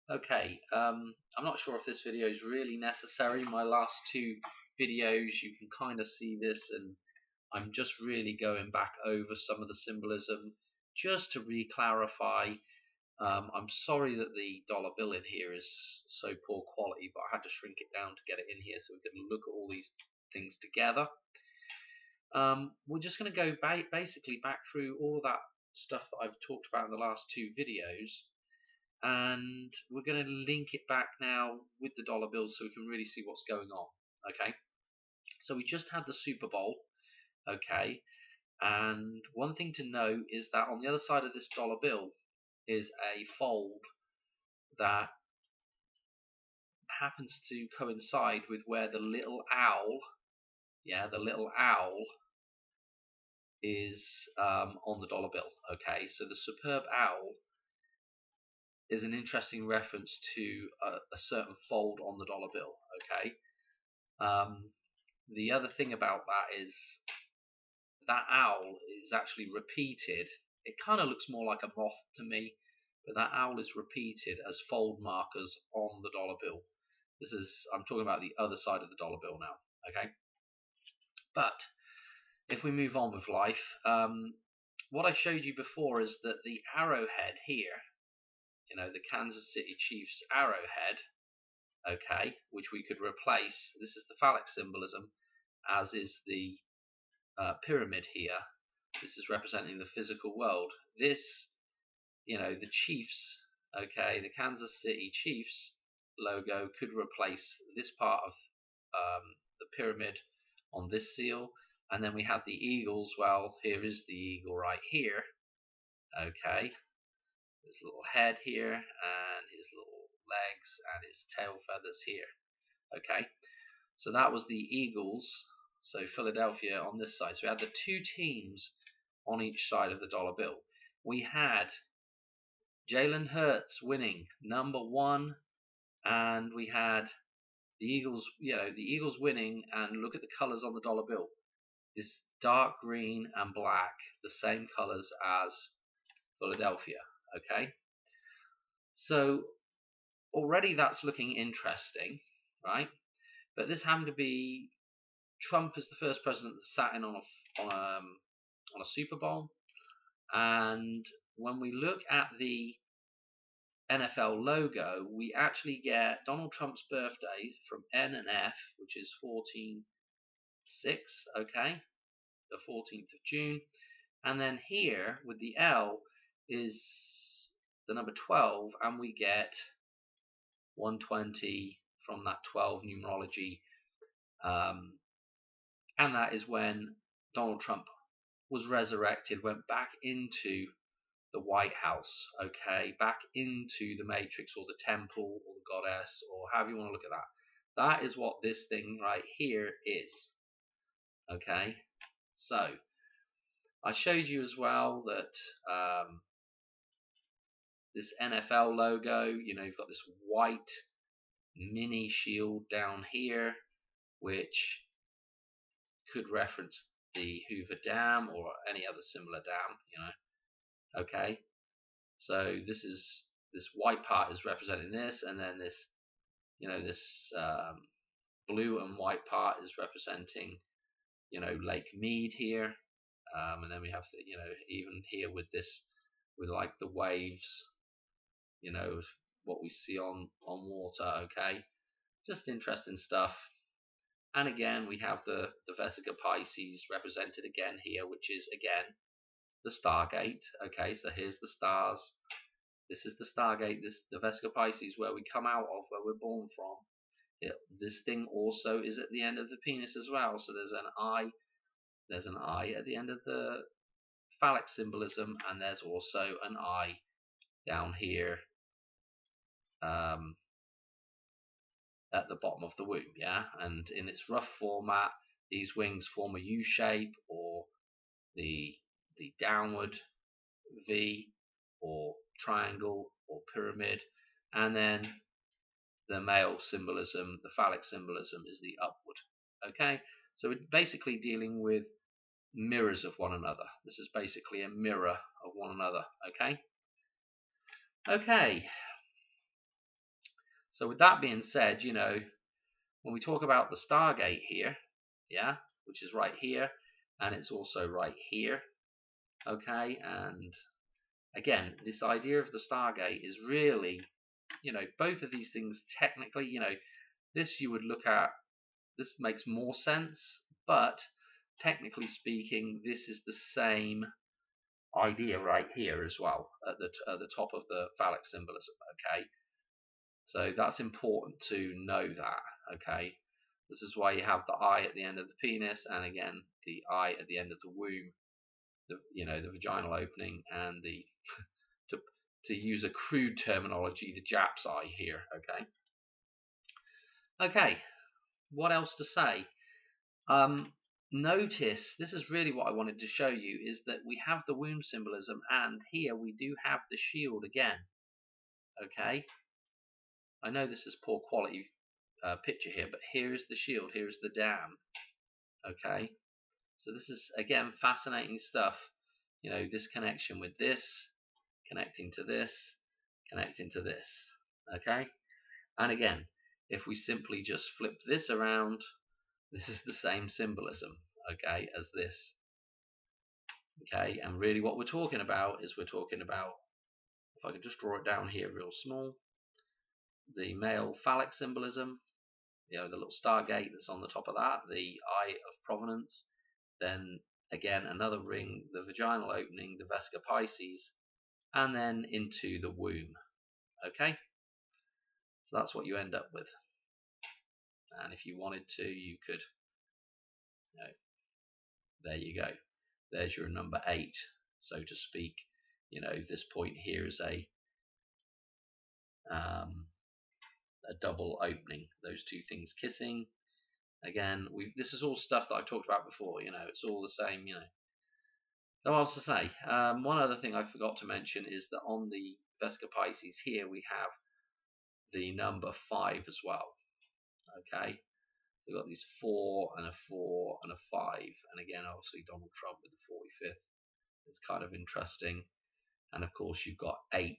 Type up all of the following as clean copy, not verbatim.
Okay, I'm not sure if this video is really necessary. My last two videos, you can kind of see this, and I'm just really going back over some of the symbolism just to re-clarify. I'm sorry that the dollar bill in here is so poor quality, but I had to shrink it down to get it in here so we can look at all these things together. We're just going to go basically back through all that stuff that I've talked about in the last two videos, and we're going to link it back now with the dollar bill so we can really see what's going on. Okay, so we just had the Super Bowl. Okay, and one thing to know is that on the other side of this dollar bill is a fold that happens to coincide with where the little owl, the little owl is on the dollar bill. Okay, so the superb owl is an interesting reference to a certain fold on the dollar bill. Okay, the other thing about that is that owl is actually repeated. It kind of looks more like a moth to me, but that owl is repeated as fold markers on the dollar bill. I'm talking about the other side of the dollar bill now. Okay, but if we move on with life, what I showed you before is that the arrowhead here, the Kansas City Chiefs arrowhead, okay, which we could replace. This is the phallic symbolism, as is the pyramid here. This is representing the physical world. This, the Chiefs, okay, the Kansas City Chiefs logo could replace this part of the pyramid on this seal. And then we have the eagles. Well, here is the eagle right here. Okay, his little head here and his little legs and his tail feathers here. Okay, so that was the Eagles. So Philadelphia on this side. So we had the two teams on each side of the dollar bill. We had Jalen Hurts winning #1, and we had the Eagles. The Eagles winning. And look at the colors on the dollar bill. This dark green and black, the same colors as Philadelphia. Okay, so already that's looking interesting, right? But this happened to be Trump is the first president that sat in on a Super Bowl, and when we look at the NFL logo, we actually get Donald Trump's birthday from N and F, which is 14/6, okay, the 14th of June, and then here with the L is the number 12, and we get 120 from that 12 numerology, and that is when Donald Trump was resurrected, went back into the White House, okay, back into the Matrix or the temple or the goddess or however you want to look at that. That is what this thing right here is, okay. So I showed you as well that this NFL logo, you've got this white mini shield down here, which could reference the Hoover Dam or any other similar dam, okay. So this white part is representing this, and then this, this blue and white part is representing, Lake Mead here, and then we have the, even here with this, with like the waves, what we see on water, okay, just interesting stuff. And again, we have the Vesica Pisces represented again here, which is again the Stargate. Okay, so here's the stars. This is the Stargate. The Vesica Pisces, where we come out of, where we're born from. This thing also is at the end of the penis as well. So there's an eye. There's an eye at the end of the phallic symbolism, and there's also an eye down here at the bottom of the womb. Yeah, and in its rough format, these wings form a U shape, or the downward V, or triangle, or pyramid, and then the male symbolism, the phallic symbolism, is the upward. Okay, so we're basically dealing with mirrors of one another. This is basically a mirror of one another. Okay. So with that being said, when we talk about the Stargate here, yeah, which is right here, and it's also right here, okay, and again, this idea of the Stargate is really, both of these things technically, this you would look at, this makes more sense, but technically speaking, this is the same idea right here as well at the top of the phallic symbolism, okay? So that's important to know that, okay? This is why you have the eye at the end of the penis, and again the eye at the end of the womb, the vaginal opening, and the to use a crude terminology, the Jap's eye here, okay? Okay, what else to say? Notice, this is really what I wanted to show you, is that we have the womb symbolism, and here we do have the shield again, okay? I know this is poor quality picture here, but here is the shield, here is the dam, okay? So this is, again, fascinating stuff. This connection with this, connecting to this, connecting to this, okay? And again, if we simply just flip this around, this is the same symbolism, okay, as this, okay? And really what we're talking about is, if I could just draw it down here real small, the male phallic symbolism, the little stargate that's on the top of that, the eye of provenance, then again another ring, the vaginal opening, the Vesica Pisces, and then into the womb, okay? So that's what you end up with. And if you wanted to, you could, there you go. There's your number 8, so to speak. This point here is a double opening. Those two things kissing. Again, this is all stuff that I've talked about before. It's all the same. So what else to say? One other thing I forgot to mention is that on the Vesica Pisces here we have the number 5 as well. Okay, so we've got these 4 and a 4 and a 5, and again, obviously Donald Trump with the 45th. It's kind of interesting, and of course you've got 8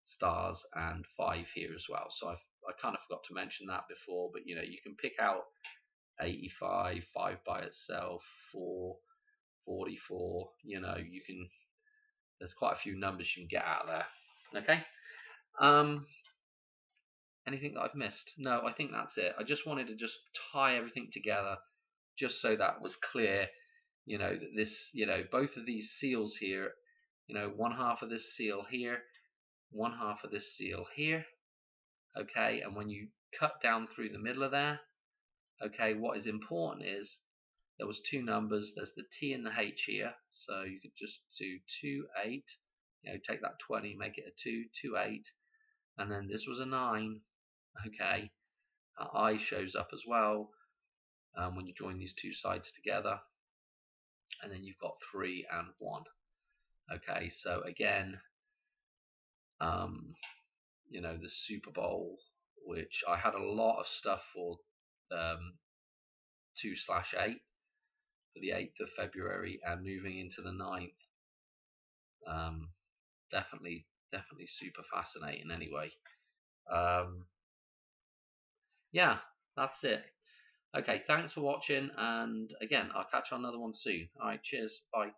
stars and 5 here as well. So I kind of forgot to mention that before, but you can pick out 85, 5 by itself, 4, 44. You can. There's quite a few numbers you can get out of there. Okay. Anything that I've missed? No, I think that's it. I just wanted to just tie everything together, just so that was clear. That this, both of these seals here, one half of this seal here, one half of this seal here, okay, and when you cut down through the middle of there, okay, what is important is there was 2 numbers, there's the T and the H here, so you could just do 2, 8, take that 20, make it a 2, 2, 8, and then this was a 9, okay, I shows up as well when you join these two sides together, and then you've got 3 and 1, okay, so again, the Super Bowl, which I had a lot of stuff for 2/8 for the 8th of February and moving into the 9th. Definitely super fascinating anyway. Yeah, that's it. Okay, thanks for watching, and again, I'll catch you on another one soon. Alright, cheers, bye.